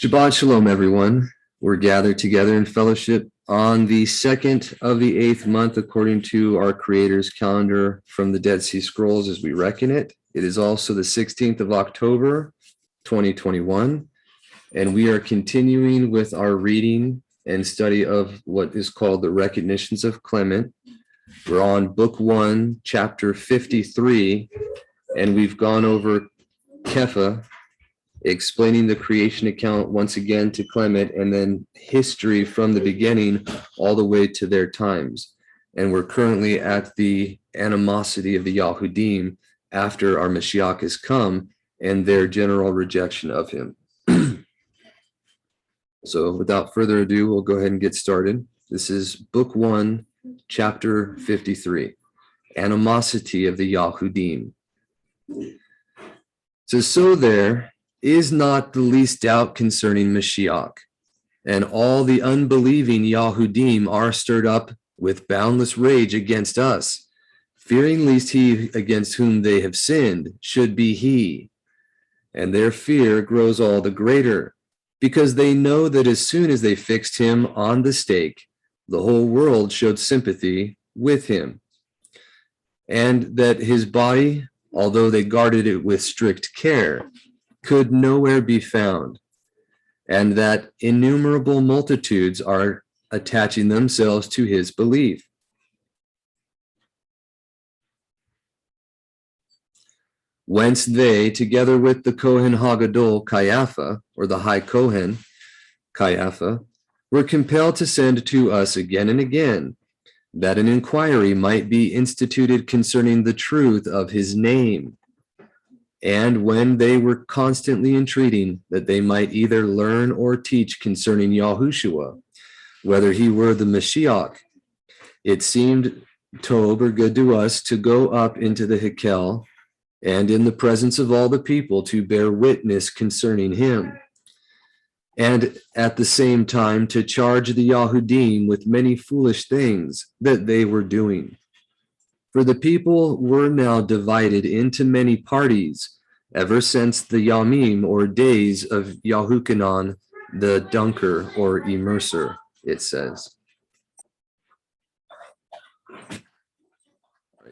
Shabbat Shalom, everyone. We're gathered together in fellowship on the second of the 8th month, according to our Creator's calendar from the Dead Sea Scrolls as we reckon it. It is also the 16th of October, 2021, and we are continuing with our reading and study of what is called the Recognitions of Clement. We're on Book 1, Chapter 53, and we've gone over Kepha, explaining the creation account once again to Clement, and then history from the beginning all the way to their times. And we're currently at the animosity of the Yahudim after our Mashiach has come and their general rejection of him. So without further ado, we'll go ahead and get started. This is Book 1, Chapter 53, Animosity of the Yahudim. So there is not the least doubt concerning Mashiach, and all the unbelieving Yahudim are stirred up with boundless rage against us, fearing lest he against whom they have sinned should be he. And their fear grows all the greater, because they know that as soon as they fixed him on the stake, the whole world showed sympathy with him, and that his body, although they guarded it with strict care, could nowhere be found, and that innumerable multitudes are attaching themselves to his belief. Whence they, together with the Kohen Hagadol Kepha, or the High Kohen Kepha, were compelled to send to us again and again, that an inquiry might be instituted concerning the truth of his name. And when they were constantly entreating that they might either learn or teach concerning Yahushua, whether he were the Mashiach, it seemed tob or good to us to go up into the Hekel and in the presence of all the people to bear witness concerning him, and at the same time to charge the Yahudim with many foolish things that they were doing. For the people were now divided into many parties, ever since the Yamim, or days of Yahuchanan, the dunker or immerser, it says.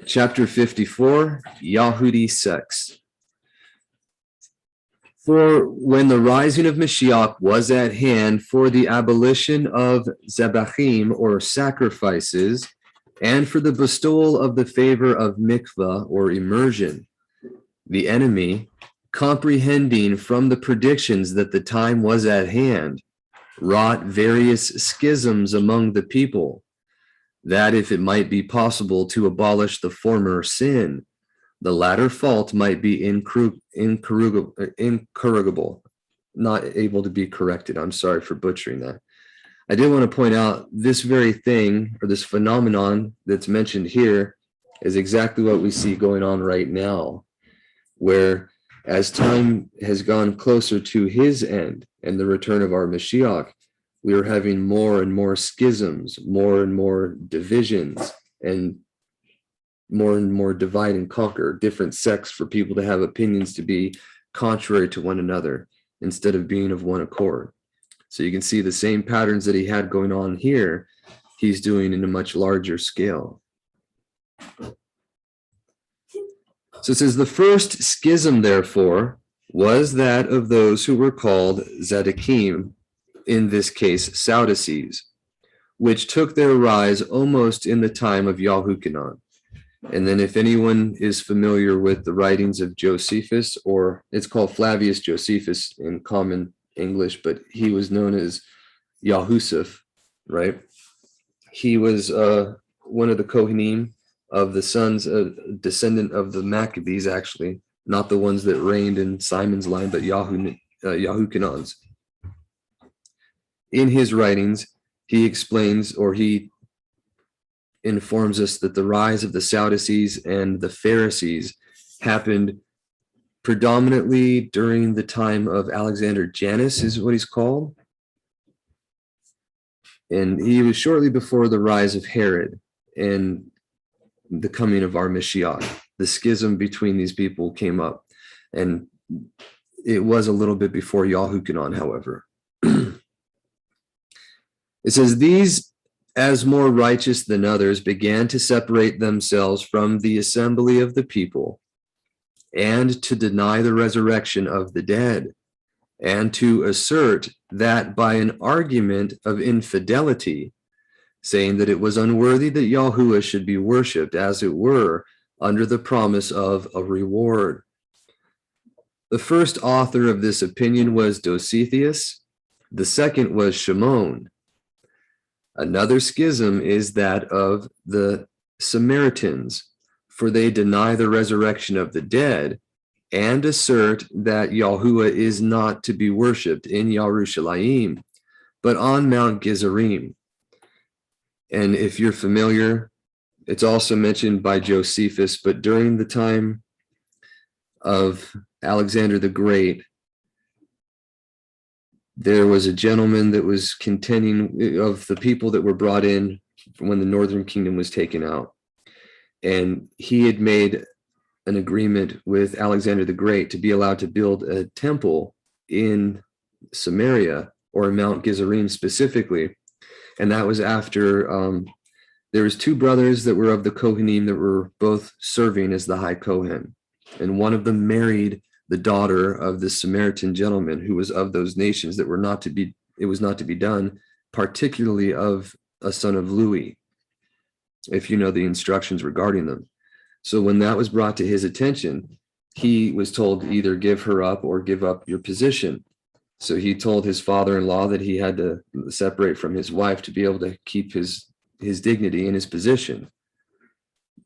Chapter 54, Yahudi sects. For when the rising of Mashiach was at hand for the abolition of Zebachim, or sacrifices, and for the bestowal of the favor of mikvah, or immersion, the enemy, comprehending from the predictions that the time was at hand, wrought various schisms among the people, that if it might be possible to abolish the former sin, the latter fault might be incorrigible, not able to be corrected. I'm sorry for butchering that. I did want to point out this very thing, or this phenomenon that's mentioned here, is exactly what we see going on right now, where as time has gone closer to his end and the return of our Mashiach, we are having more and more schisms, more and more divisions, and more divide and conquer, different sects for people to have opinions to be contrary to one another instead of being of one accord. So you can see the same patterns that he had going on here, he's doing in a much larger scale. So it says, the first schism, therefore, was that of those who were called Zedekim, in this case, Sadducees, which took their rise almost in the time of Yahuchanan. And then if anyone is familiar with the writings of Josephus, or it's called Flavius Josephus in common English, but he was known as Yahusuf, right? He was one of the Kohanim of the sons, descendant of the Maccabees, actually, not the ones that reigned in Simon's line, but Yahuchanan's. In his writings, he explains, or he informs us, that the rise of the Sadducees and the Pharisees happened predominantly during the time of Alexander Janus, is what he's called. And he was shortly before the rise of Herod and the coming of our Mashiach. The schism between these people came up, and it was a little bit before Yahuchanan, however. It says, these, as more righteous than others, began to separate themselves from the assembly of the people, and to deny the resurrection of the dead, and to assert that by an argument of infidelity, saying that it was unworthy that Yahuah should be worshipped, as it were, under the promise of a reward. The first author of this opinion was Dositheus. The second was Shimon. Another schism is that of the Samaritans, for they deny the resurrection of the dead and assert that Yahuah is not to be worshipped in Yerushalayim, but on Mount Gerizim. And if you're familiar, it's also mentioned by Josephus, but during the time of Alexander the Great, there was a gentleman that was contending of the people that were brought in when the northern kingdom was taken out. And he had made an agreement with Alexander the Great to be allowed to build a temple in Samaria, or Mount Gerizim specifically. And that was after there was two brothers that were of the Kohanim that were both serving as the High Kohen. And one of them married the daughter of the Samaritan gentleman who was of those nations that were not to be, it was not to be done, particularly of a son of Louis, if you know the instructions regarding them. So when that was brought to his attention, he was told to either give her up or give up your position. So he told his father-in-law that he had to separate from his wife to be able to keep his dignity and his position.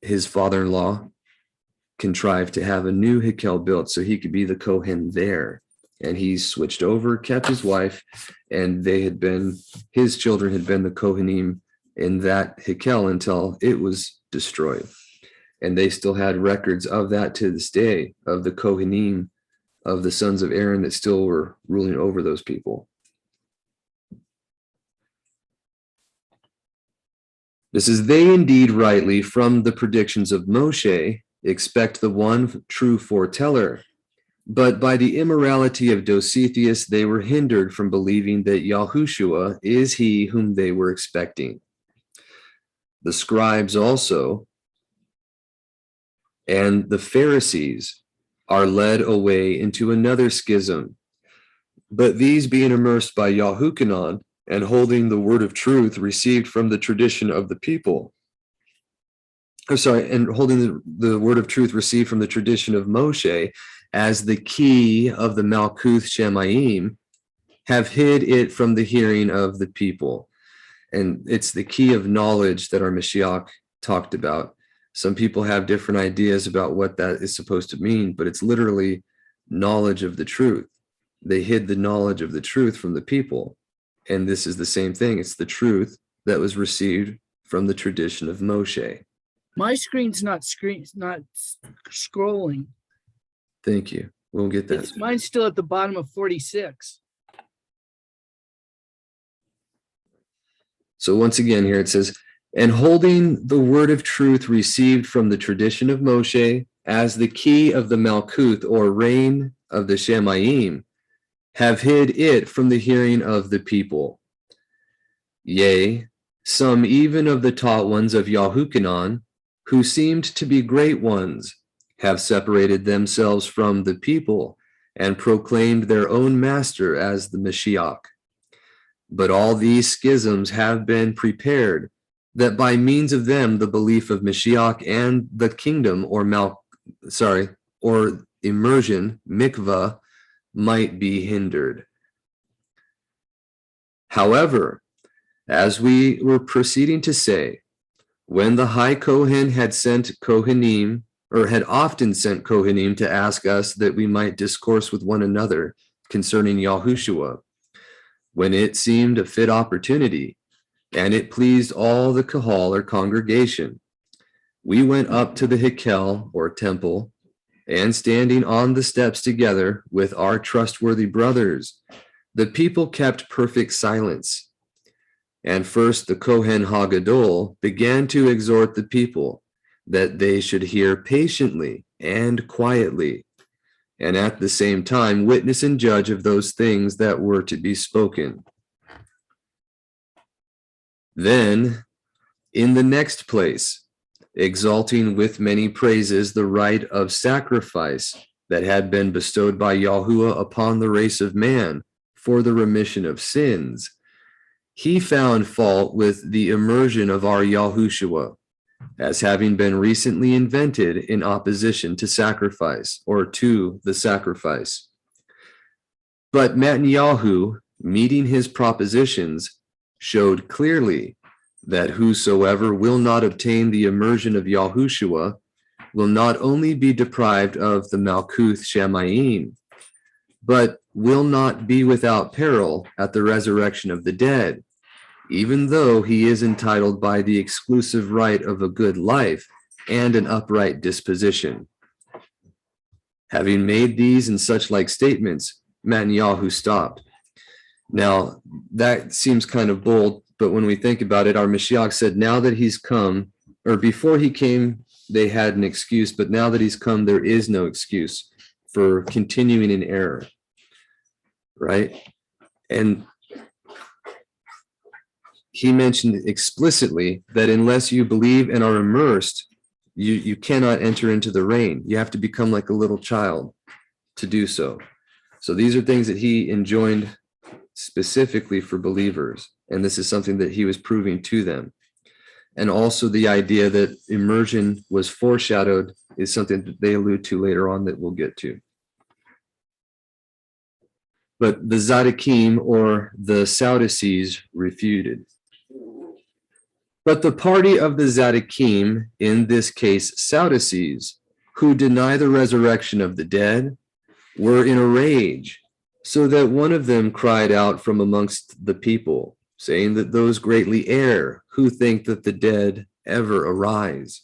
His father-in-law contrived to have a new Hikel built so he could be the Kohen there. And he switched over, kept his wife, and his children had been the Kohanim in that Hikel until it was destroyed. And they still had records of that to this day, of the Kohanim, of the sons of Aaron that still were ruling over those people. This is, they indeed rightly from the predictions of Moshe expect the one true foreteller, but by the immorality of Dositheus they were hindered from believing that Yahushua is he whom they were expecting. The scribes also and the Pharisees are led away into another schism, but these being immersed by Yahukanon and holding the word of truth received from the tradition of the people, and holding the word of truth received from the tradition of Moshe as the key of the Malkuth Shemayim, have hid it from the hearing of the people. And it's the key of knowledge that our Mashiach talked about. Some people have different ideas about what that is supposed to mean, but it's literally knowledge of the truth. They hid the knowledge of the truth from the people. And this is the same thing. It's the truth that was received from the tradition of Moshe. My screen's not scrolling. Thank you. We'll get that. Mine's still at the bottom of 46. So once again here it says, and holding the word of truth received from the tradition of Moshe as the key of the Malkuth or reign of the Shemayim, have hid it from the hearing of the people. Yea, some even of the taught ones of Yahukanon, who seemed to be great ones, have separated themselves from the people and proclaimed their own master as the Mashiach. But all these schisms have been prepared, that by means of them the belief of Mashiach and the kingdom or immersion, mikvah, might be hindered. However, as we were proceeding to say, when the High Kohen had sent Kohanim, or had often sent Kohanim to ask us that we might discourse with one another concerning Yahushua, when it seemed a fit opportunity, and it pleased all the kahal or congregation, we went up to the Hikel or temple, and standing on the steps together with our trustworthy brothers, the people kept perfect silence. And first the Kohen Hagadol began to exhort the people that they should hear patiently and quietly, and at the same time witness and judge of those things that were to be spoken. Then, in the next place, exalting with many praises the right of sacrifice that had been bestowed by Yahuah upon the race of man for the remission of sins, he found fault with the immersion of our Yahushua, as having been recently invented in opposition to sacrifice, or to the sacrifice. But Netanyahu, meeting his propositions, showed clearly that whosoever will not obtain the immersion of Yahushua will not only be deprived of the Malkuth Shamayim, but will not be without peril at the resurrection of the dead, even though he is entitled by the exclusive right of a good life and an upright disposition. Having made these and such like statements, Netanyahu stopped. Now, that seems kind of bold, but when we think about it, our Mashiach said, now that he's come, or before he came, they had an excuse, but now that he's come, there is no excuse for continuing in error, right? And he mentioned explicitly that unless you believe and are immersed, you cannot enter into the reign. You have to become like a little child to do so. So these are things that he enjoined specifically for believers. And this is something that he was proving to them. And also the idea that immersion was foreshadowed is something that they allude to later on that we'll get to. But the Zaddikim, or the Sadducees, refuted. But the party of the Zaddikim, in this case Sadducees, who deny the resurrection of the dead, were in a rage, so that one of them cried out from amongst the people, saying that those greatly err who think that the dead ever arise.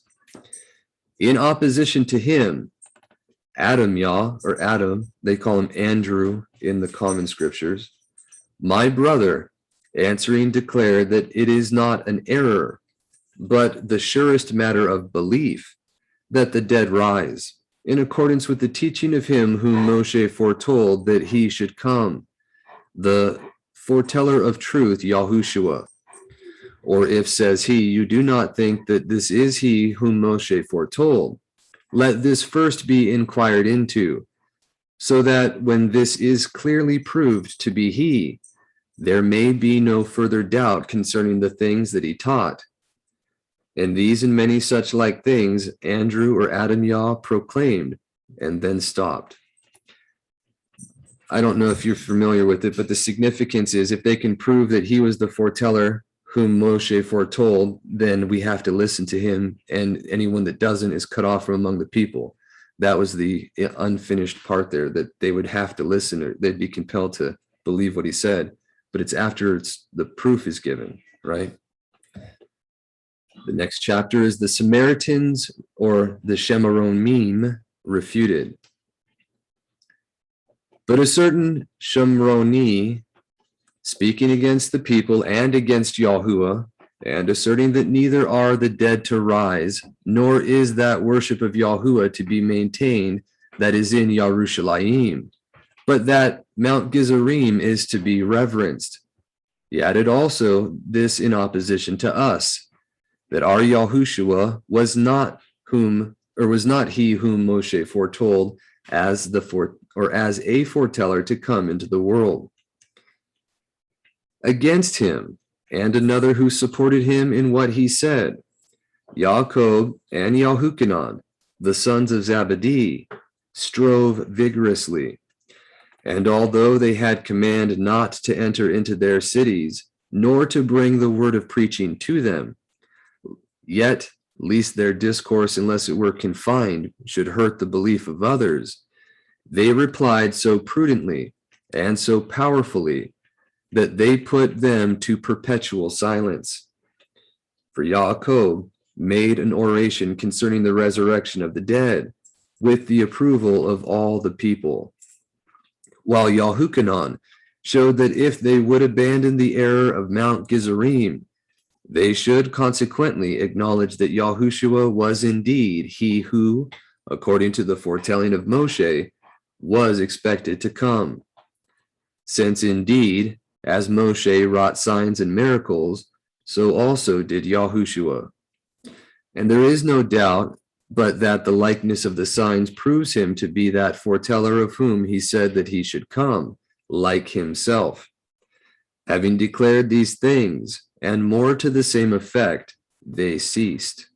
In opposition to him, Adam, they call him Andrew in the common scriptures, my brother, answering, declared that it is not an error, but the surest matter of belief that the dead rise, in accordance with the teaching of him whom Moshe foretold that he should come, the foreteller of truth, Yahushua. Or if, says he, you do not think that this is he whom Moshe foretold, let this first be inquired into, so that when this is clearly proved to be he, there may be no further doubt concerning the things that he taught. And these and many such like things Andrew or Adam Yah proclaimed, and then stopped. I don't know if you're familiar with it, but the significance is if they can prove that he was the foreteller whom Moshe foretold, then we have to listen to him, and anyone that doesn't is cut off from among the people. That was the unfinished part there, that they would have to listen, or they'd be compelled to believe what he said. But it's after the proof is given, right? The next chapter is the Samaritans, or the Shemaronim, refuted. But a certain Shemroni, speaking against the people and against Yahuah, and asserting that neither are the dead to rise, nor is that worship of Yahuah to be maintained that is in Yerushalayim, but that Mount Gerizim is to be reverenced. He added also this in opposition to us, that our Yahushua was not he whom Moshe foretold as a foreteller to come into the world. Against him, and another who supported him in what he said, Yaakov and Yahuchanan, the sons of Zabadi, strove vigorously. And although they had command not to enter into their cities, nor to bring the word of preaching to them, yet, lest their discourse, unless it were confined, should hurt the belief of others, they replied so prudently and so powerfully that they put them to perpetual silence. For Yaakov made an oration concerning the resurrection of the dead, with the approval of all the people, while Yahuchanan showed that if they would abandon the error of Mount Gerizim, they should consequently acknowledge that Yahushua was indeed he who, according to the foretelling of Moshe, was expected to come. Since indeed, as Moshe wrought signs and miracles, so also did Yahushua. And there is no doubt but that the likeness of the signs proves him to be that foreteller of whom he said that he should come, like himself. Having declared these things, and more to the same effect, they ceased.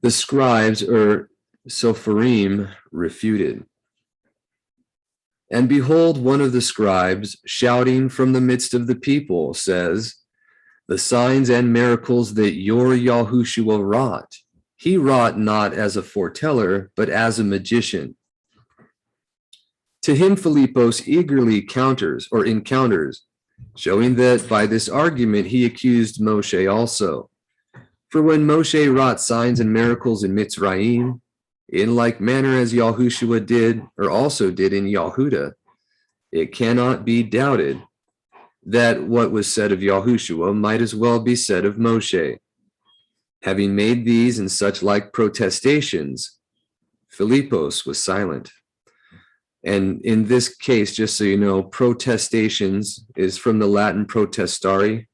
The scribes, or Sopharim, refuted. And behold, one of the scribes, shouting from the midst of the people, says, the signs and miracles that your Yahushua wrought, he wrought not as a foreteller, but as a magician. To him Philippos eagerly encounters, showing that by this argument he accused Moshe also. For when Moshe wrought signs and miracles in Mitzrayim, in like manner as Yahushua did, or also did in Yahudah, it cannot be doubted that what was said of Yahushua might as well be said of Moshe. Having made these and such like protestations, Philippos was silent. And in this case, just so you know, protestations is from the Latin protestare.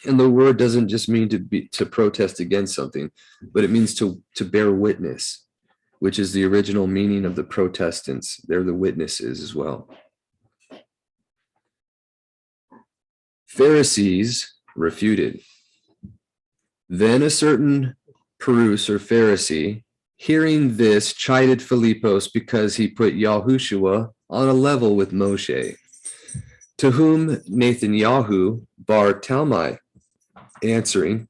And the word doesn't just mean to protest against something, but it means to bear witness, which is the original meaning of the Protestants. They're the witnesses as well. Pharisees refuted. Then a certain Perus or Pharisee, hearing this, chided Philippos because he put Yahushua on a level with Moshe, to whom Nathanael bar Talmai, answering,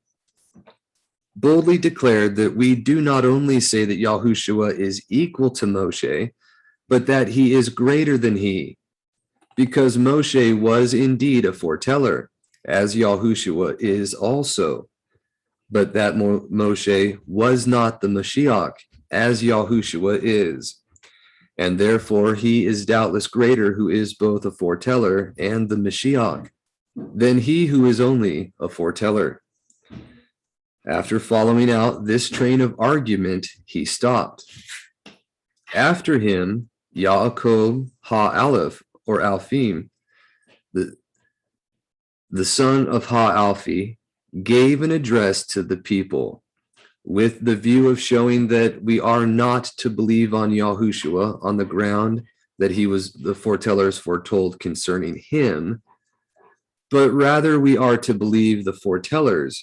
boldly declared that we do not only say that Yahushua is equal to Moshe, but that he is greater than he, because Moshe was indeed a foreteller, as Yahushua is also, but that Moshe was not the Mashiach, as Yahushua is, and therefore he is doubtless greater, who is both a foreteller and the Mashiach, than he who is only a foreteller. After following out this train of argument, he stopped. After him, Yaakov Ha-Aleph, or Alphim, the son of Ha-Alphi, gave an address to the people with the view of showing that we are not to believe on Yahushua on the ground that he was the foretellers foretold concerning him, but rather we are to believe the foretellers,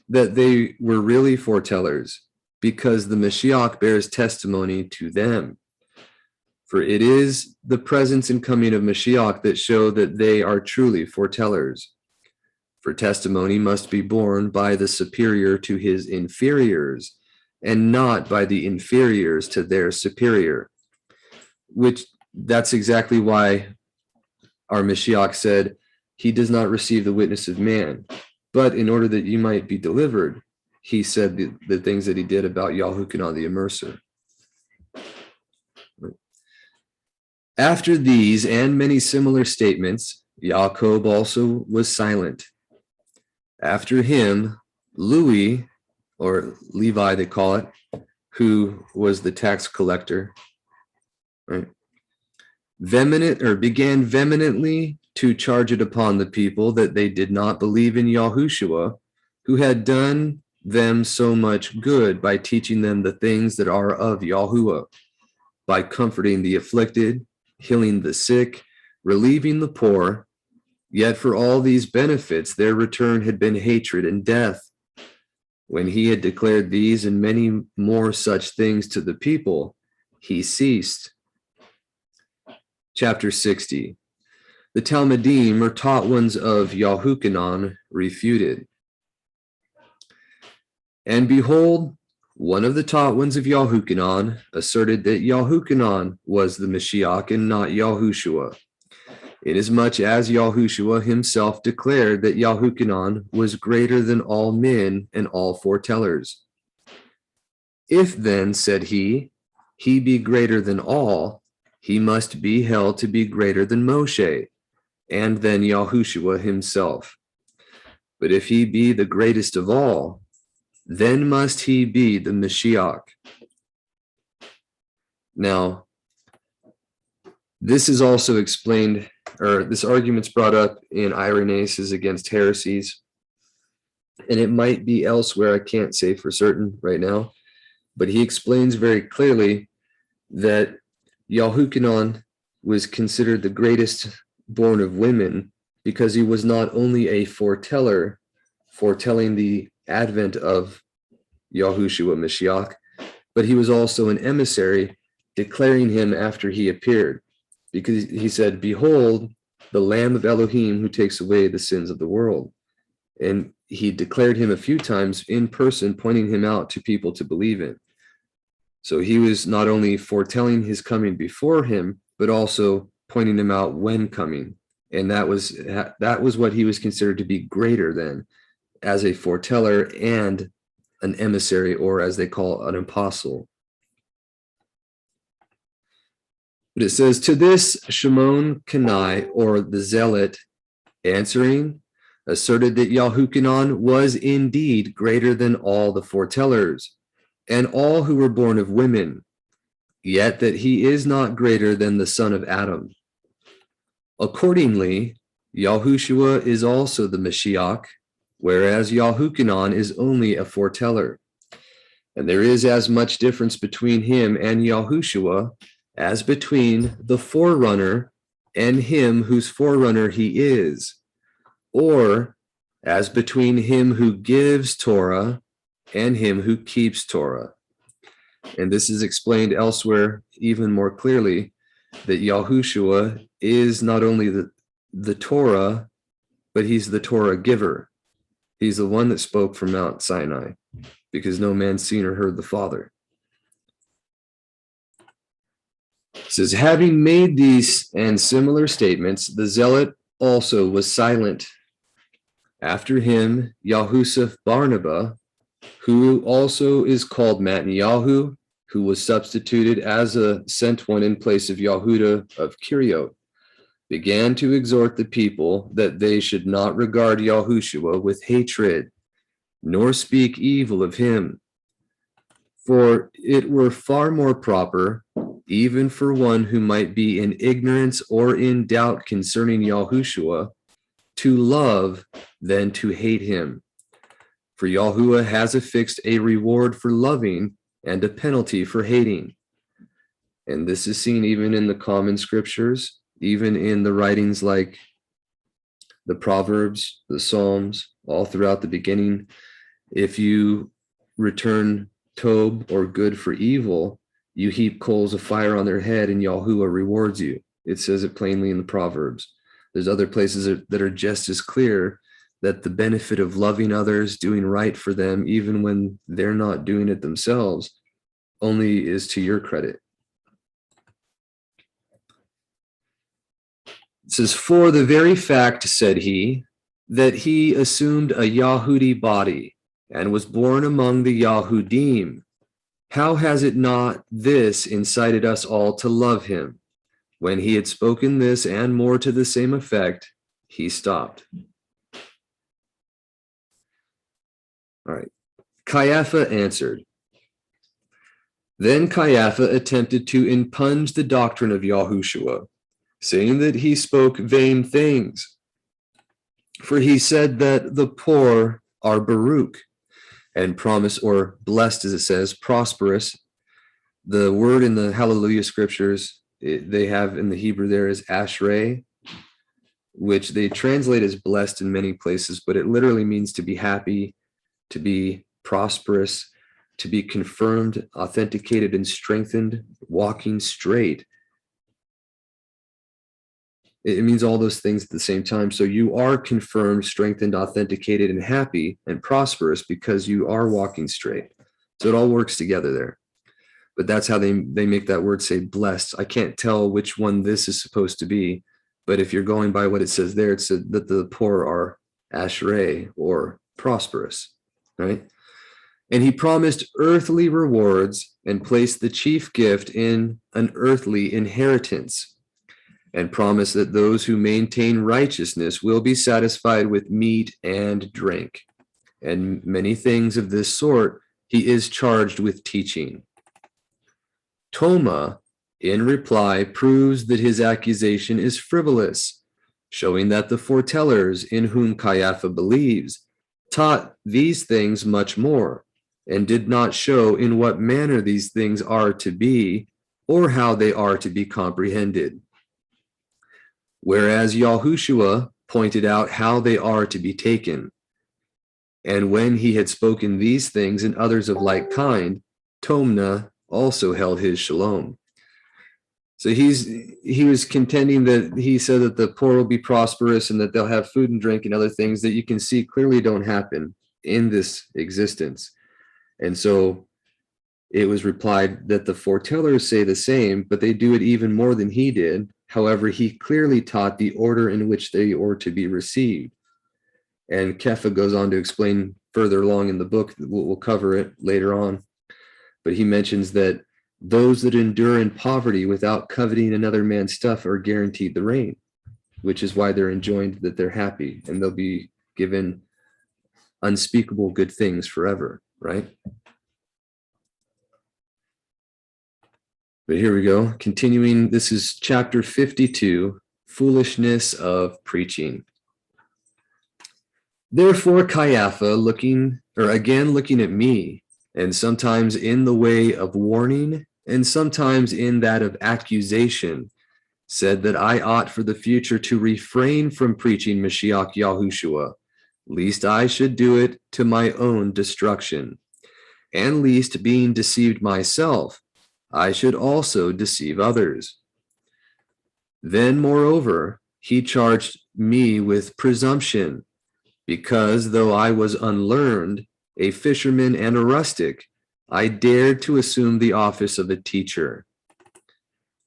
that they were really foretellers, because the Mashiach bears testimony to them. For it is the presence and coming of Mashiach that show that they are truly foretellers. For testimony must be borne by the superior to his inferiors, and not by the inferiors to their superior. Which, that's exactly why our Mashiach said, he does not receive the witness of man. But in order that you might be delivered, he said the things that he did about Yahuah the Immerser. After these and many similar statements, Jacob also was silent. After him, Louis, or Levi they call it, who was the tax collector, right, began vehemently to charge it upon the people that they did not believe in Yahushua, who had done them so much good by teaching them the things that are of Yahuah, by comforting the afflicted, healing the sick, relieving the poor. Yet for all these benefits, their return had been hatred and death. When he had declared these and many more such things to the people, he ceased. Chapter 60. The Talmudim, or taught ones of Yahuah, refuted. And behold, one of the taught ones of Yahuah asserted that Yahuah was the Mashiach and not Yahushua, inasmuch as Yahushua himself declared that Yahuah was greater than all men and all foretellers. If then, said he be greater than all, he must be held to be greater than Moshe, and than Yahushua himself. But if he be the greatest of all, then must he be the Mashiach. Now, this is also explained, or this argument's brought up in Irenaeus against heresies, and it might be elsewhere. I can't say for certain right now, but he explains very clearly that Yahuah was considered the greatest born of women because he was not only a foreteller, foretelling the advent of Yahushua Mashiach, but he was also an emissary declaring him after he appeared, because he said, "Behold, the Lamb of Elohim who takes away the sins of the world." And he declared him a few times in person, pointing him out to people to believe in. So he was not only foretelling his coming before him, but also pointing him out when coming. And that was what he was considered to be greater than, as a foreteller and an emissary, or as they call an apostle. But it says, to this Shimon Kanai, or the zealot, answering, asserted that Yahuah was indeed greater than all the foretellers and all who were born of women, yet that he is not greater than the son of Adam. Accordingly, Yahushua is also the Mashiach, whereas Yahuah is only a foreteller. And there is as much difference between him and Yahushua as between the forerunner and him whose forerunner he is, or as between him who gives Torah and him who keeps Torah. And this is explained elsewhere even more clearly, that Yahushua is not only the Torah, but he's the Torah giver. He's the one that spoke from Mount Sinai, because no man's seen or heard the Father. It says, having made these and similar statements, the zealot also was silent. After him, Yahusuf Barnabas, who also is called Matniyahu, who was substituted as a sent one in place of Yahudah of Kiriot, began to exhort the people that they should not regard Yahushua with hatred, nor speak evil of him. For it were far more proper, even for one who might be in ignorance or in doubt concerning Yahushua, to love than to hate him. For Yahuah has affixed a reward for loving and a penalty for hating. And this is seen even in the common scriptures, even in the writings like the Proverbs, the Psalms, all throughout the beginning. If you return tob, or good, for evil, you heap coals of fire on their head, and Yahuah rewards you. It says it plainly in the Proverbs. There's other places that are just as clear, that the benefit of loving others, doing right for them, even when they're not doing it themselves, only is to your credit. It says, for the very fact, said he, that he assumed a Yahudi body and was born among the Yahudim, how has it not this incited us all to love him? When he had spoken this and more to the same effect, he stopped. All right. Kepha answered. Then Kepha attempted to impugn the doctrine of Yahushua, saying that he spoke vain things. For he said that the poor are Baruch, and promise, or blessed as it says, prosperous. The word in the Hallelujah scriptures, they have in the Hebrew there is ashrei, which they translate as blessed in many places, but it literally means to be happy, to be prosperous, to be confirmed, authenticated, and strengthened, walking straight. It means all those things at the same time. So you are confirmed, strengthened, authenticated, and happy and prosperous because you are walking straight. So it all works together there. But that's how they make that word say blessed. I can't tell which one this is supposed to be, but if you're going by what it says there, it said that the poor are ashrei, or prosperous, right? And he promised earthly rewards and placed the chief gift in an earthly inheritance, and promised that those who maintain righteousness will be satisfied with meat and drink. And many things of this sort he is charged with teaching. Toma, in reply proves that his accusation is frivolous, showing that the foretellers in whom Caiapha believes taught these things much more, and did not show in what manner these things are to be, or how they are to be comprehended. Whereas Yahushua pointed out how they are to be taken. And when he had spoken these things and others of like kind, Tomna also held his shalom. So he was contending that he said that the poor will be prosperous and that they'll have food and drink and other things that you can see clearly don't happen in this existence. And so it was replied that the foretellers say the same, but they do it even more than he did. However, he clearly taught the order in which they are to be received. And Kepha goes on to explain further along in the book, we'll cover it later on. But he mentions that those that endure in poverty without coveting another man's stuff are guaranteed the rain, which is why they're enjoined that they're happy and they'll be given unspeakable good things forever, right? But here we go. Continuing, this is chapter 52, Foolishness of Preaching. Therefore, Caiapha, looking at me, and sometimes in the way of warning, and sometimes in that of accusation, said that I ought for the future to refrain from preaching Mashiach Yahushua, lest I should do it to my own destruction, and lest, being deceived myself, I should also deceive others. Then, moreover, he charged me with presumption, because though I was unlearned, a fisherman and a rustic, I dared to assume the office of a teacher.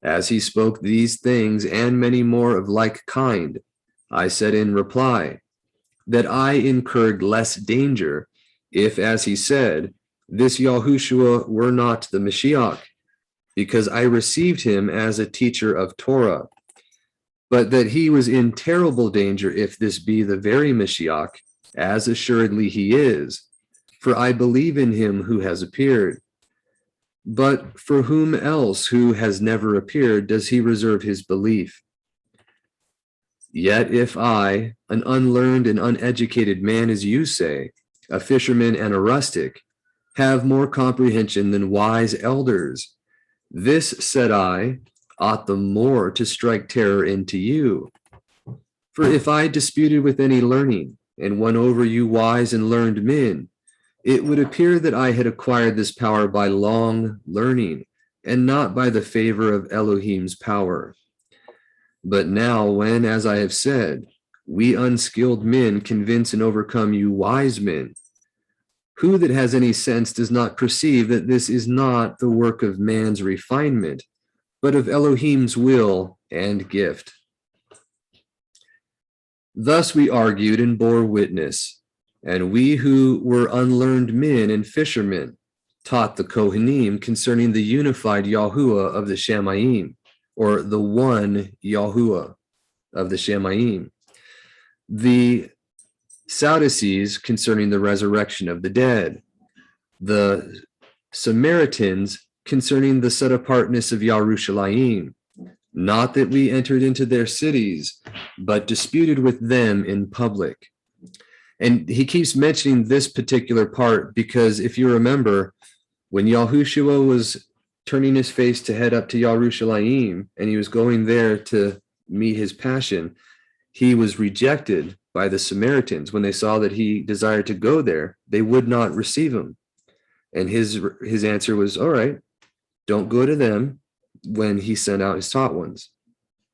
As he spoke these things and many more of like kind, I said in reply that I incurred less danger if, as he said, this Yahushua were not the Mashiach, because I received him as a teacher of Torah, but that he was in terrible danger if this be the very Mashiach, as assuredly he is, for I believe in him who has appeared. But for whom else who has never appeared does he reserve his belief? Yet if I, an unlearned and uneducated man, as you say, a fisherman and a rustic, have more comprehension than wise elders, this, said I, ought the more to strike terror into you. For if I disputed with any learning, and won over you wise and learned men, it would appear that I had acquired this power by long learning, and not by the favor of Elohim's power. But now, when, as I have said, we unskilled men convince and overcome you wise men, who that has any sense does not perceive that this is not the work of man's refinement, but of Elohim's will and gift? Thus we argued and bore witness, and we who were unlearned men and fishermen taught the Kohanim concerning the unified Yahuah of the Shamayim, or the one Yahuah of the Shamayim, the Sadducees concerning the resurrection of the dead, the Samaritans concerning the set-apartness of Yerushalayim, not that we entered into their cities, but disputed with them in public. And he keeps mentioning this particular part because if you remember, when Yahushua was turning his face to head up to Yerushalayim and he was going there to meet his passion, he was rejected by the Samaritans. When they saw that he desired to go there, they would not receive him. And his answer was, all right, don't go to them when he sent out his taught ones,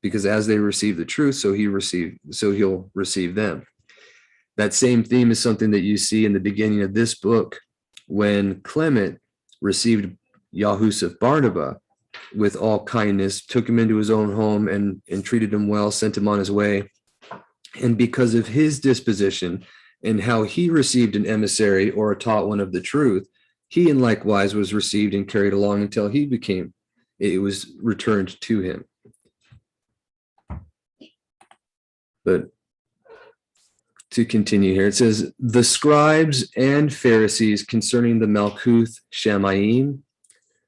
because as they receive the truth, so he'll receive them. That same theme is something that you see in the beginning of this book when Clement received Yahusuf Barnabas with all kindness, took him into his own home and treated him well, sent him on his way. And because of his disposition and how he received an emissary or a taught one of the truth, he in likewise was received and carried along until it was returned to him. But to continue here, it says, the scribes and Pharisees concerning the Malkuth Shamayim,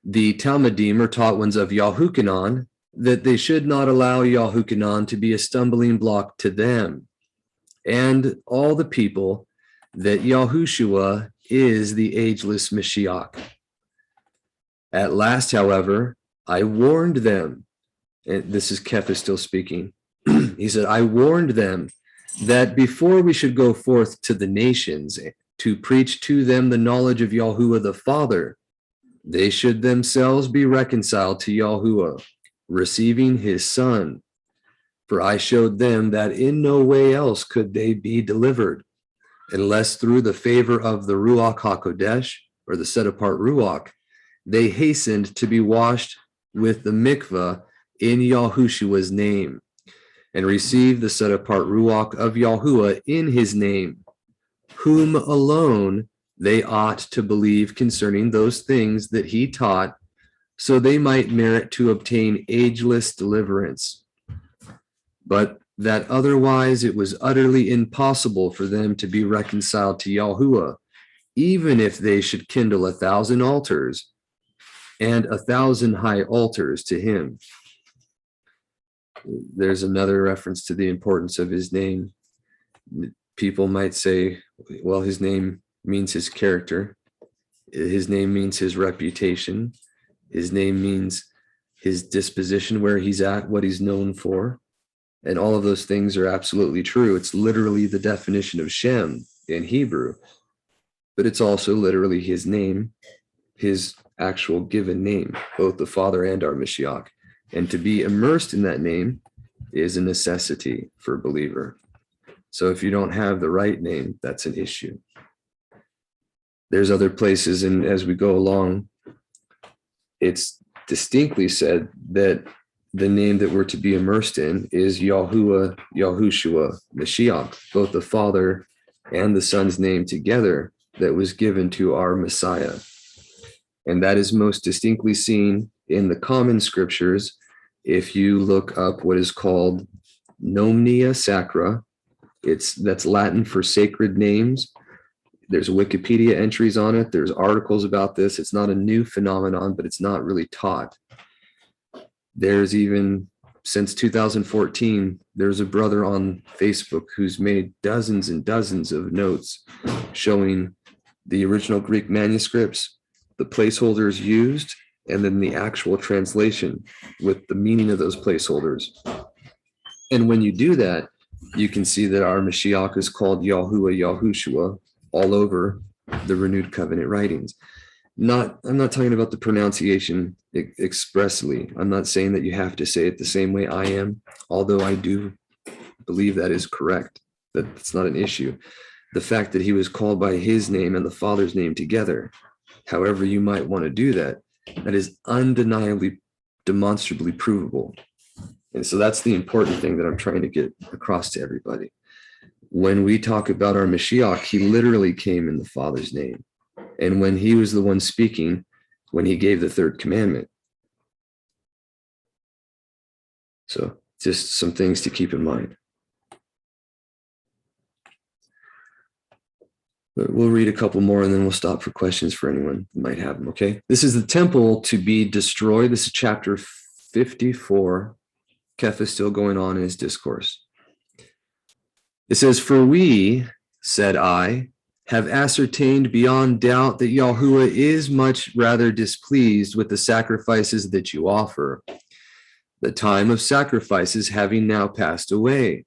The Talmudim or taught ones of Yahukanon that they should not allow Yahukanon to be a stumbling block to them and all the people, that Yahushua is the ageless Mashiach. At last, however, I warned them, and this is Kepha still speaking. He said, I warned them that before we should go forth to the nations to preach to them the knowledge of Yahuwah the Father, they should themselves be reconciled to Yahuwah, receiving his Son. For I showed them that in no way else could they be delivered, unless through the favor of the Ruach HaKodesh, or the set-apart Ruach, they hastened to be washed with the mikvah in Yahushua's name, and receive the set-apart Ruach of Yahuwah in his name, whom alone they ought to believe concerning those things that he taught, so they might merit to obtain ageless deliverance. But that otherwise it was utterly impossible for them to be reconciled to Yahuwah, even if they should kindle 1,000 altars and 1,000 high altars to him. There's another reference to the importance of his name. People might say, well, his name means his character. His name means his reputation. His name means his disposition, where he's at, what he's known for. And all of those things are absolutely true. It's literally the definition of Shem in Hebrew, but it's also literally his name, his actual given name, both the Father and our Mashiach. And to be immersed in that name is a necessity for a believer. So if you don't have the right name, that's an issue. There's other places, and as we go along, it's distinctly said that the name that we're to be immersed in is Yahuah Yahushua, Mashiach, both the Father and the Son's name together, that was given to our Messiah. And that is most distinctly seen in the common scriptures. If you look up what is called Nomnia Sacra, that's Latin for sacred names. There's Wikipedia entries on it. There's articles about this. It's not a new phenomenon, but it's not really taught. There's even, since 2014, there's a brother on Facebook who's made dozens and dozens of notes showing the original Greek manuscripts, the placeholders used, and then the actual translation with the meaning of those placeholders. And when you do that, you can see that our Mashiach is called Yahuah Yahushua all over the renewed covenant writings. I'm not talking about the pronunciation expressly. I'm not saying that you have to say it the same way I am, although I do believe that is correct. That's not an issue. The fact that he was called by his name and the Father's name together, however you might want to do that, that is undeniably, demonstrably provable. And so that's the important thing that I'm trying to get across to everybody. When we talk about our Mashiach, he literally came in the Father's name. And when he was the one speaking, when he gave the third commandment. So just some things to keep in mind. But we'll read a couple more and then we'll stop for questions for anyone who might have them, okay? This is the temple to be destroyed. This is chapter 54. Kepha is still going on in his discourse. It says, "For we, said I, have ascertained beyond doubt that Yahuwah is much rather displeased with the sacrifices that you offer, the time of sacrifices having now passed away.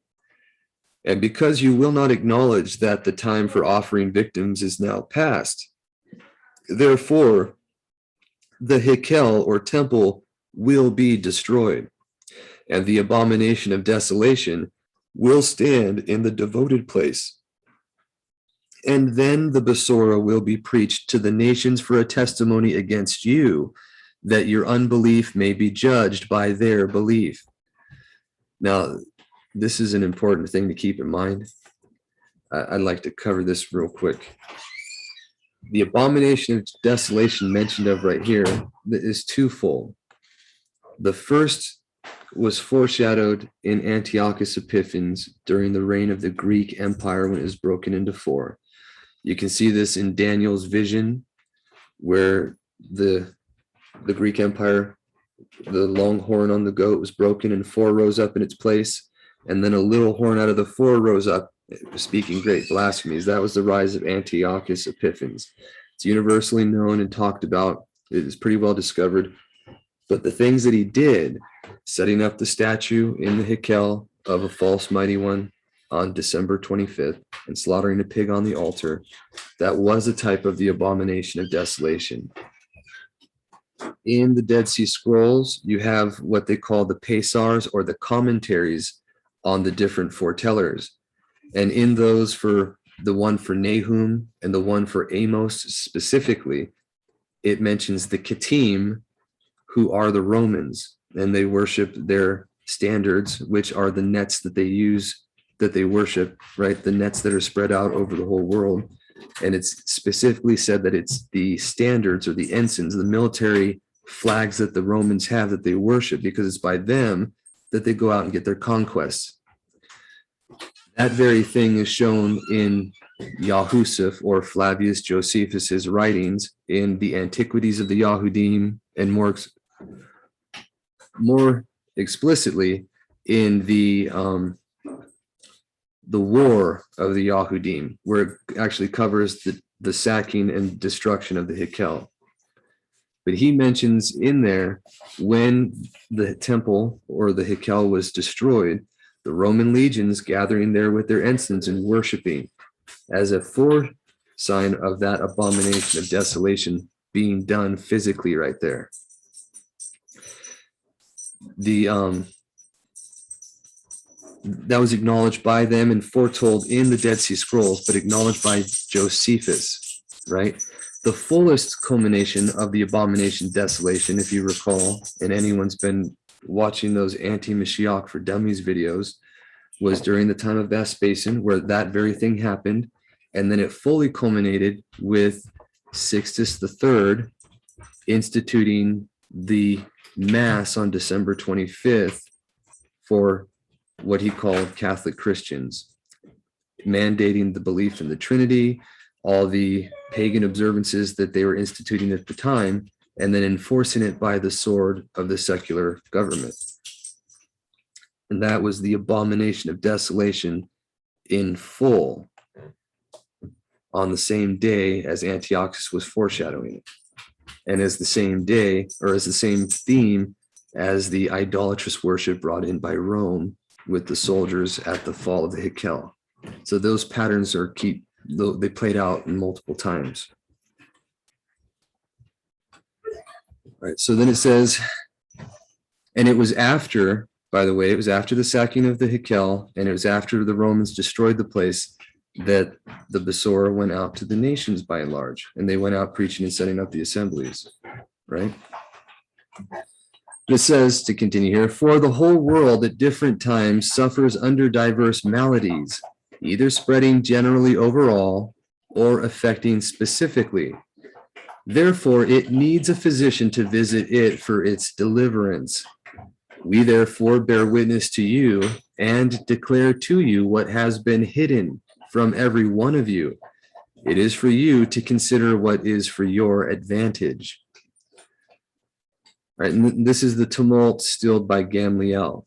And because you will not acknowledge that the time for offering victims is now past, therefore the Hikel or temple will be destroyed, and the abomination of desolation will stand in the devoted place. And then the Besorah will be preached to the nations for a testimony against you, that your unbelief may be judged by their belief." Now, this is an important thing to keep in mind. I'd like to cover this real quick. The abomination of desolation mentioned of right here is twofold. The first was foreshadowed in Antiochus Epiphanes during the reign of the Greek Empire when it was broken into four. You can see this in Daniel's vision, where the the Greek Empire, the long horn on the goat was broken and 4 rose up in its place. And then a little horn out of the 4 rose up, speaking great blasphemies. That was the rise of Antiochus Epiphanes. It's universally known and talked about. It is pretty well discovered. But the things that he did, setting up the statue in the Hikel of a false mighty one on December 25th and slaughtering a pig on the altar, that was a type of the abomination of desolation. In the Dead Sea Scrolls, you have what they call the Pesars, or the commentaries on the different foretellers. And in those, for the one for Nahum and the one for Amos specifically, it mentions the Kittim, who are the Romans, and they worship their standards, which are the nets that they use, that they worship, right? The nets that are spread out over the whole world. And it's specifically said that it's the standards or the ensigns, the military flags that the Romans have that they worship, because it's by them that they go out and get their conquests. That very thing is shown in Yahusuf or Flavius Josephus's writings in the Antiquities of the Yahudim, and more explicitly in the War of the Yahudim, where it actually covers the sacking and destruction of the Hikel. But he mentions in there, when the temple or the Hikel was destroyed, the Roman legions gathering there with their ensigns and worshiping as a foresign of that abomination of desolation being done physically right there. That was acknowledged by them and foretold in the Dead Sea Scrolls, but acknowledged by Josephus, right? The fullest culmination of the abomination desolation, if you recall, and anyone's been watching those anti-Mashiach for Dummies videos, was during the time of Vespasian, where that very thing happened. And then it fully culminated with Sixtus III instituting the Mass on December 25th for what he called Catholic Christians, mandating the belief in the Trinity, all the pagan observances that they were instituting at the time, and then enforcing it by the sword of the secular government. And that was the abomination of desolation in full on the same day as Antiochus was foreshadowing it, and as the same day, or as the same theme as the idolatrous worship brought in by Rome with the soldiers at the fall of the Hikel. So those patterns they played out multiple times. All right, so then it says, and it was after, by the way, it was after the sacking of the Hikel, and it was after the Romans destroyed the place, that the Besorah went out to the nations by and large, and they went out preaching and setting up the assemblies, right? It says, to continue here, for the whole world at different times suffers under diverse maladies, either spreading generally over all or affecting specifically. Therefore, it needs a physician to visit it for its deliverance. We therefore bear witness to you and declare to you what has been hidden from every one of you. It is for you to consider what is for your advantage. Right, and this is the tumult stilled by Gamliel.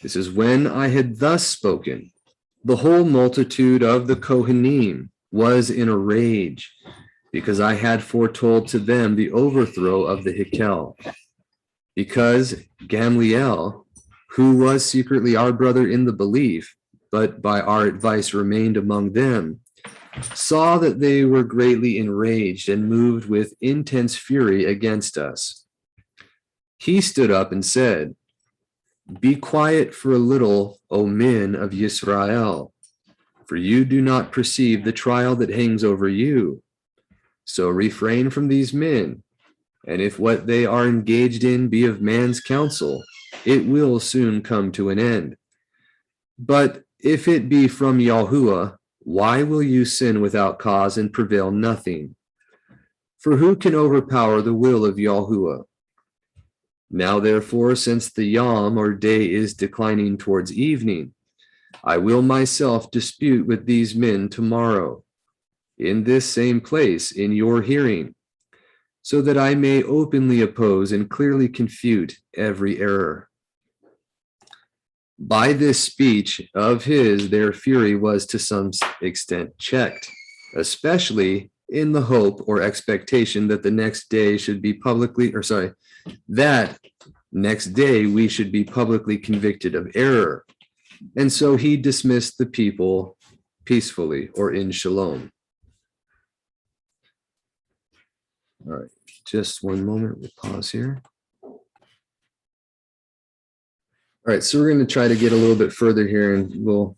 This is when I had thus spoken, the whole multitude of the Kohanim was in a rage, because I had foretold to them the overthrow of the Hikel. Because Gamliel, who was secretly our brother in the belief, but by our advice remained among them, saw that they were greatly enraged and moved with intense fury against us. He stood up and said, be quiet for a little, O men of Yisrael, for you do not perceive the trial that hangs over you. So refrain from these men, and if what they are engaged in be of man's counsel, it will soon come to an end. But if it be from Yahuah, why will you sin without cause and prevail nothing? For who can overpower the will of Yahuah? Now, therefore, since the yom or day is declining towards evening, I will myself dispute with these men tomorrow, in this same place, in your hearing. so that I may openly oppose and clearly confute every error. By this speech of his, their fury was to some extent checked, especially in the hope or expectation that the next day should be that next day we should be publicly convicted of error. And so he dismissed the people peacefully or in shalom. All right, just one moment. We'll pause here. All right, so we're going to try to get a little bit further here, and we'll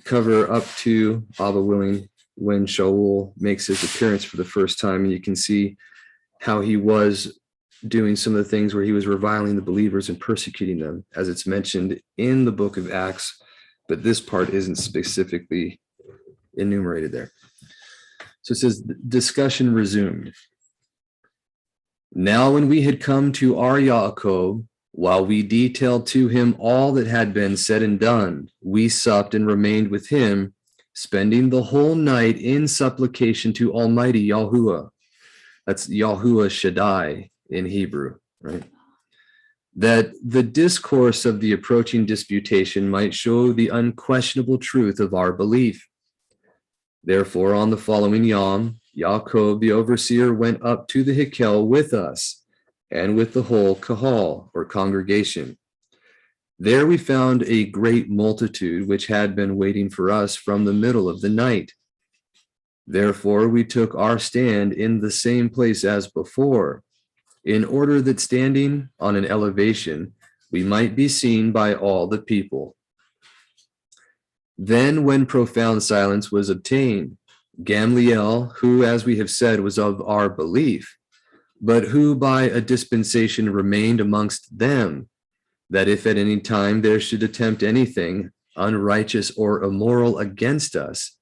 cover up to, Abba willing, when Sha'ul makes his appearance for the first time. And you can see how he was doing some of the things where he was reviling the believers and persecuting them, as it's mentioned in the book of Acts, but this part isn't specifically enumerated there. So it says, discussion resumed. Now when we had come to our Yaakov, while we detailed to him all that had been said and done, we supped and remained with him, spending the whole night in supplication to Almighty Yahuah. That's Yahuah Shaddai in Hebrew, right? That the discourse of the approaching disputation might show the unquestionable truth of our belief. Therefore, on the following Yom, Yaakov the overseer went up to the Hikel with us and with the whole Kahal, or congregation. There we found a great multitude which had been waiting for us from the middle of the night. Therefore, we took our stand in the same place as before, in order that standing on an elevation, we might be seen by all the people. Then, when profound silence was obtained, Gamliel, who, as we have said, was of our belief, but who by a dispensation remained amongst them, that if at any time there should attempt anything unrighteous or immoral against us,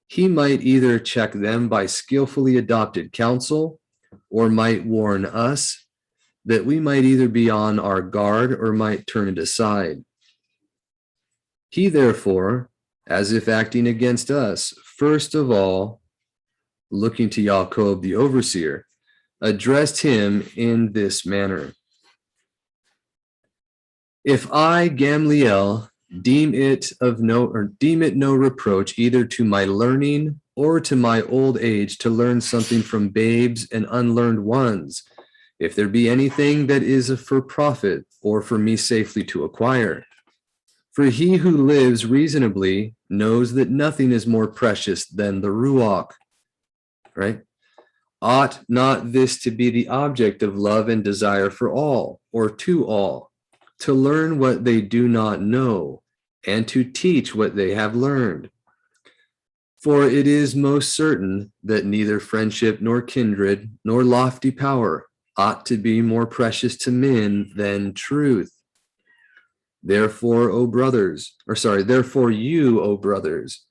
he might either check them by skillfully adopted counsel, or might warn us, that we might either be on our guard or might turn it aside. He therefore, as if acting against us, first of all, looking to Yaakov the overseer, addressed him in this manner. If I, Gamliel, deem it no reproach either to my learning or to my old age to learn something from babes and unlearned ones, if there be anything that is for profit or for me safely to acquire. For he who lives reasonably knows that nothing is more precious than the Ruach, right? Ought not this to be the object of love and desire for all, or to all, to learn what they do not know, and to teach what they have learned? For it is most certain that neither friendship nor kindred nor lofty power ought to be more precious to men than truth. Therefore, therefore you, O brothers,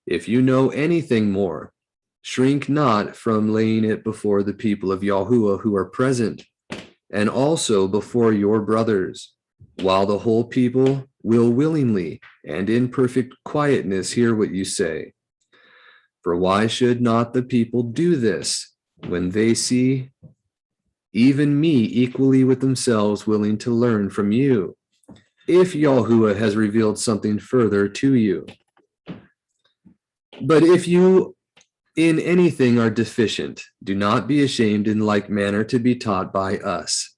if you know anything more, shrink not from laying it before the people of Yahuah who are present, and also before your brothers, while the whole people will willingly and in perfect quietness hear what you say. For why should not the people do this when they see even me equally with themselves willing to learn from you, if Yahuah has revealed something further to you? But if you in anything are deficient, do not be ashamed in like manner to be taught by us,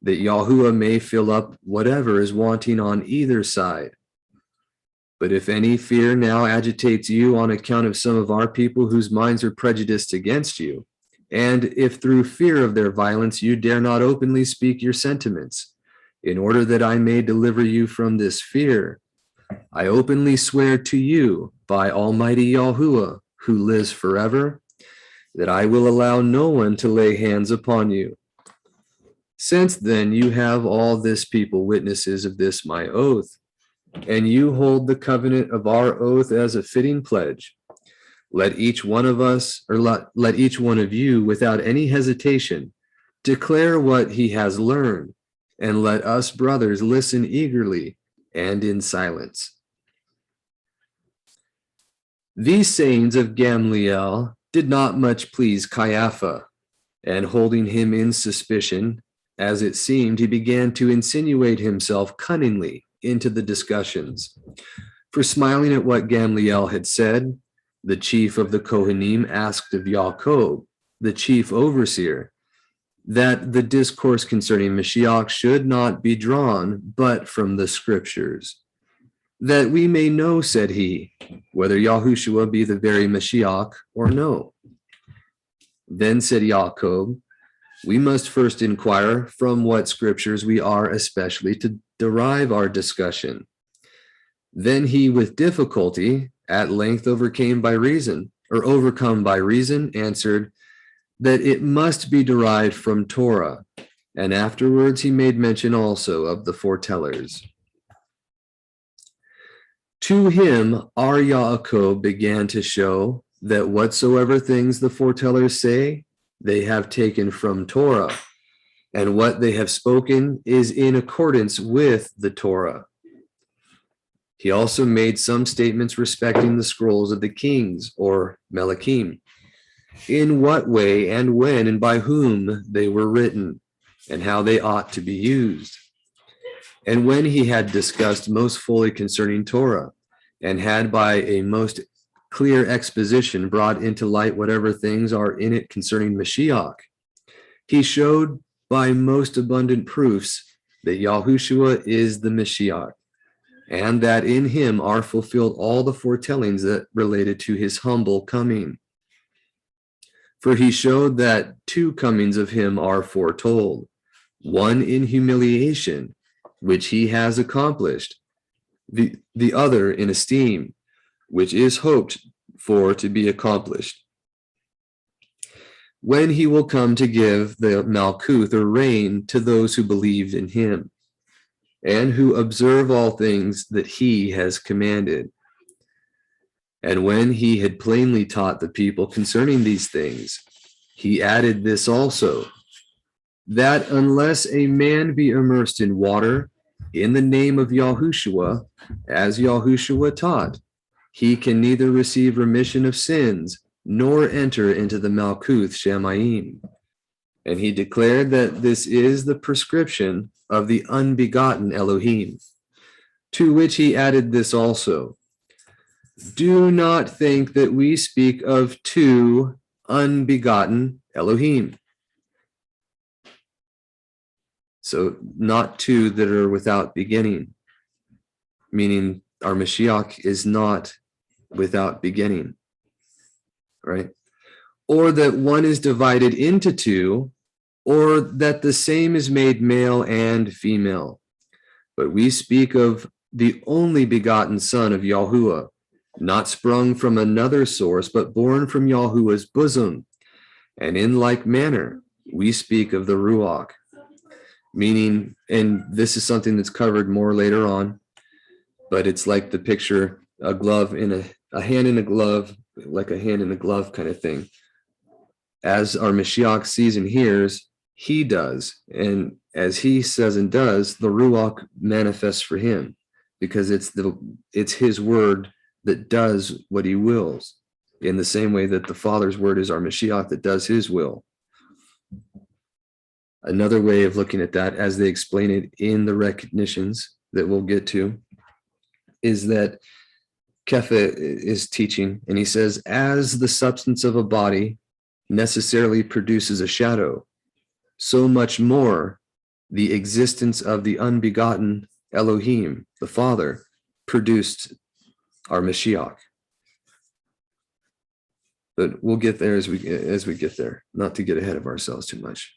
that Yahuah may fill up whatever is wanting on either side. But if any fear now agitates you on account of some of our people whose minds are prejudiced against you, and if through fear of their violence you dare not openly speak your sentiments, in order that I may deliver you from this fear, I openly swear to you by Almighty Yahuah, who lives forever, that I will allow no one to lay hands upon you. Since then you have all this people witnesses of this my oath, and you hold the covenant of our oath as a fitting pledge. Let each one of us, or let each one of you, without any hesitation, declare what he has learned, and let us brothers listen eagerly and in silence. These sayings of Gamliel did not much please Kepha, And holding him in suspicion, as it seemed, he began to insinuate himself cunningly into the discussions. For smiling at what Gamliel had said, the chief of the Kohanim asked of Yaakov, the chief overseer, that the discourse concerning Mashiach should not be drawn but from the scriptures. That we may know, said he, whether Yahushua be the very Mashiach or no. Then said Yaakov, we must first inquire from what scriptures we are especially to derive our discussion. Then he with difficulty at length overcome by reason, answered that it must be derived from Torah. And afterwards he made mention also of the foretellers. To him our Yaakov began to show that whatsoever things the foretellers say, they have taken from Torah, and what they have spoken is in accordance with the Torah. He also made some statements respecting the scrolls of the kings, or Melachim, in what way and when and by whom they were written, and how they ought to be used. And when he had discussed most fully concerning Torah, and had by a most clear exposition brought into light whatever things are in it concerning Mashiach, he showed by most abundant proofs that Yahushua is the Mashiach, and that in him are fulfilled all the foretellings that related to his humble coming. For he showed that two comings of him are foretold, one in humiliation, which he has accomplished, the other in esteem, which is hoped for to be accomplished, when he will come to give the Malkuth or reign to those who believe in him, and who observe all things that he has commanded. And when he had plainly taught the people concerning these things, he added this also, that unless a man be immersed in water in the name of Yahushua, as Yahushua taught, he can neither receive remission of sins nor enter into the Malkuth Shamayim. And he declared that this is the prescription of the unbegotten Elohim, to which he added this also, do not think that we speak of two unbegotten Elohim. So not two that are without beginning, meaning our Mashiach is not without beginning, right? Or that one is divided into two, or that the same is made male and female. But we speak of the only begotten Son of Yahuah, not sprung from another source, but born from Yahuwah's bosom. And in like manner, we speak of the Ruach, meaning, and this is something that's covered more later on, but it's like the picture, a glove in a hand in a glove, like a hand in a glove kind of thing. As our Mashiach sees and hears, he does. And as he says and does, the Ruach manifests for him, because it's his word that does what he wills, in the same way that the Father's word is our Mashiach that does his will. Another way of looking at that, as they explain it in the recognitions that we'll get to, is that Kepha is teaching, and he says, as the substance of a body necessarily produces a shadow, so much more the existence of the unbegotten Elohim, the Father, produced our Mashiach. But we'll get there as we get there, not to get ahead of ourselves too much.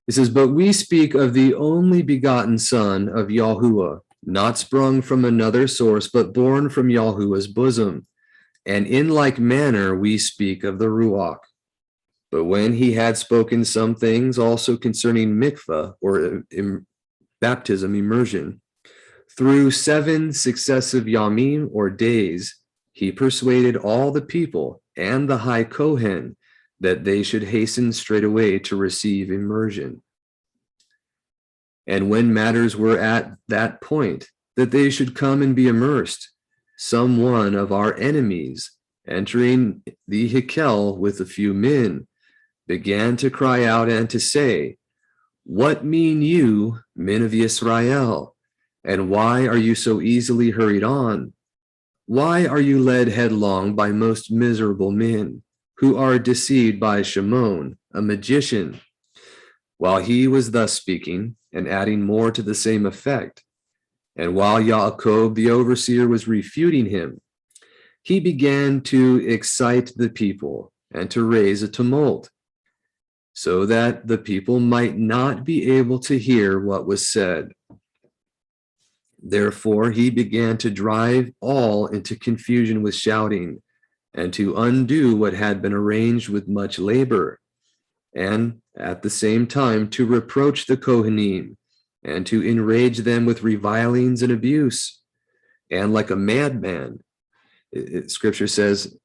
He says, but we speak of the only begotten Son of Yahuah, not sprung from another source, but born from Yahuwah's bosom. And in like manner we speak of the Ruach. But when he had spoken some things also concerning mikvah, or baptism, immersion, through 7 successive yamim, or days, he persuaded all the people and the High Kohen that they should hasten straightway to receive immersion. And when matters were at that point, that they should come and be immersed, some one of our enemies, entering the Hikel with a few men, began to cry out and to say, "What mean you, men of Israel? And why are you so easily hurried on? Why are you led headlong by most miserable men, who are deceived by Shimon, a magician?" While he was thus speaking, and adding more to the same effect, and while Yaakov the overseer was refuting him, he began to excite the people and to raise a tumult, so that the people might not be able to hear what was said. Therefore he began to drive all into confusion with shouting, and to undo what had been arranged with much labor, and at the same time to reproach the Kohanim, and to enrage them with revilings and abuse. And like a madman, Scripture says,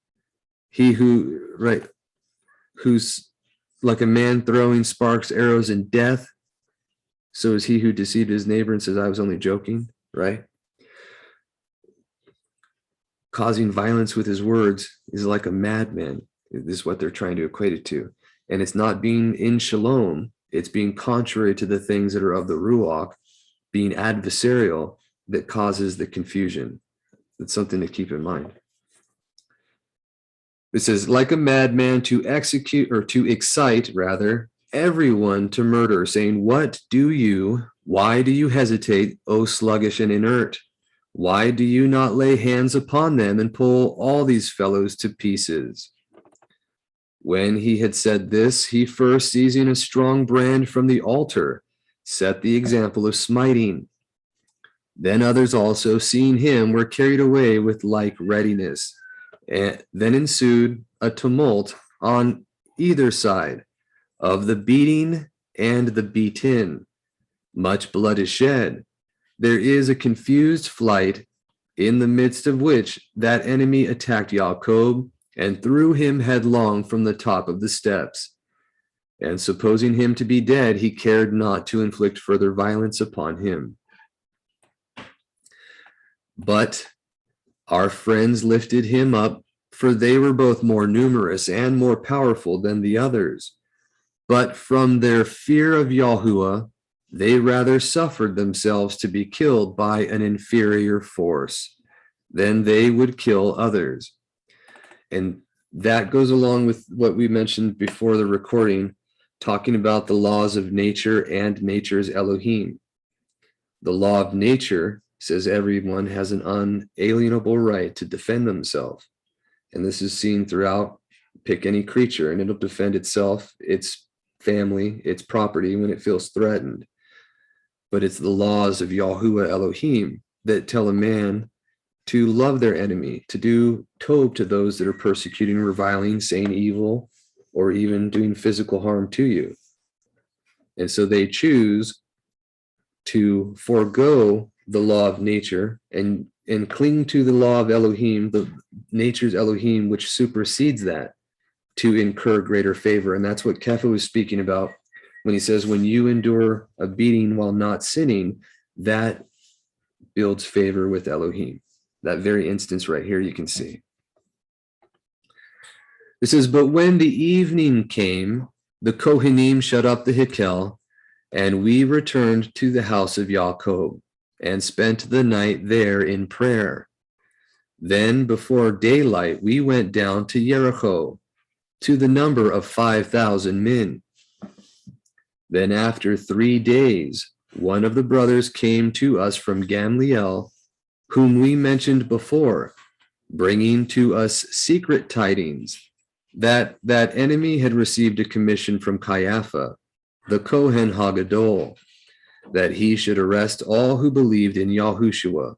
who's like a man throwing sparks, arrows, and death, so is he who deceived his neighbor and says, "I was only joking," right? Causing violence with his words is like a madman. This is what they're trying to equate it to. And it's not being in shalom, it's being contrary to the things that are of the Ruach, being adversarial, that causes the confusion. It's something to keep in mind. It says, like a madman to excite everyone to murder, saying, "What do you? Why do you hesitate, O sluggish and inert? Why do you not lay hands upon them and pull all these fellows to pieces?" When he had said this, he first, seizing a strong brand from the altar, set the example of smiting. Then others also, seeing him, were carried away with like readiness. And then ensued a tumult on either side of the beating and the beaten. Much blood is shed. There is a confused flight, in the midst of which that enemy attacked Jacob and threw him headlong from the top of the steps. And supposing him to be dead, he cared not to inflict further violence upon him. But our friends lifted him up, for they were both more numerous and more powerful than the others. But from their fear of Yahuah, they rather suffered themselves to be killed by an inferior force than they would kill others. And that goes along with what we mentioned before the recording, talking about the laws of nature and nature's Elohim. The law of nature says everyone has an unalienable right to defend themselves. And this is seen throughout. Pick any creature and it'll defend itself, its family, its property when it feels threatened. But it's the laws of Yahuah Elohim that tell a man to love their enemy, to do tov to those that are persecuting, reviling, saying evil, or even doing physical harm to you. And so they choose to forego the law of nature and cling to the law of Elohim, the nature's Elohim, which supersedes that, to incur greater favor. And that's what Kepha was speaking about when he says, when you endure a beating while not sinning, that builds favor with Elohim. That very instance right here you can see. It says, but when the evening came, the Kohanim shut up the Hikel, and we returned to the house of Yaakov and spent the night there in prayer. Then before daylight, we went down to Jericho, to the number of 5,000 men. Then after 3 days, one of the brothers came to us from Gamliel, whom we mentioned before, bringing to us secret tidings that that enemy had received a commission from Caiaphas, the Kohen Hagadol, that he should arrest all who believed in Yahushua,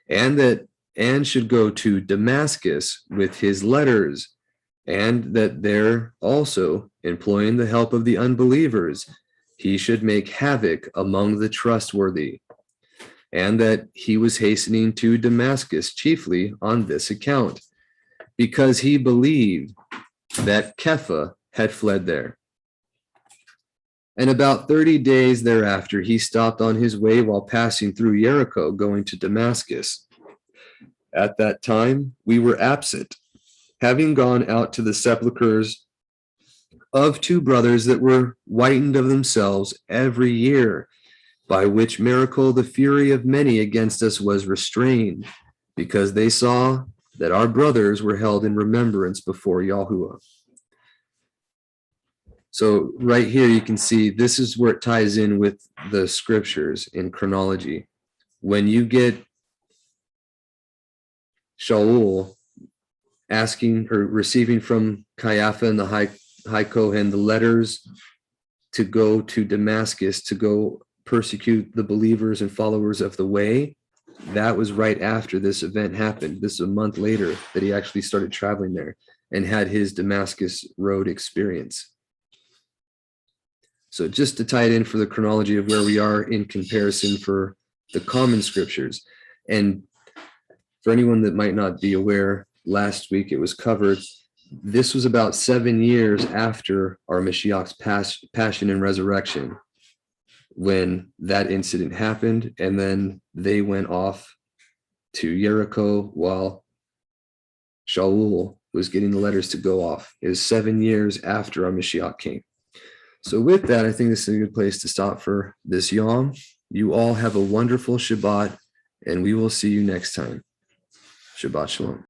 and should go to Damascus with his letters, and that there also, employing the help of the unbelievers, he should make havoc among the trustworthy, and that he was hastening to Damascus chiefly on this account, because he believed that Kepha had fled there. And about 30 days thereafter, he stopped on his way while passing through Jericho, going to Damascus. At that time, we were absent, having gone out to the sepulchres of two brothers that were whitened of themselves every year, by which miracle the fury of many against us was restrained, because they saw that our brothers were held in remembrance before Yahuah. So right here, you can see this is where it ties in with the scriptures in chronology. When you get Sha'ul asking or receiving from Kepha and the High Kohen the letters to go to Damascus to go persecute the believers and followers of the way, that was right after this event happened. This is a month later that he actually started traveling there and had his Damascus road experience. So just to tie it in for the chronology of where we are in comparison for the common scriptures. And for anyone that might not be aware, last week it was covered. This was about 7 years after our Mashiach's passion and resurrection when that incident happened. And then they went off to Jericho while Sha'ul was getting the letters to go off. It was 7 years after our Mashiach came. So with that, I think this is a good place to stop for this Yom. You all have a wonderful Shabbat, and we will see you next time. Shabbat Shalom.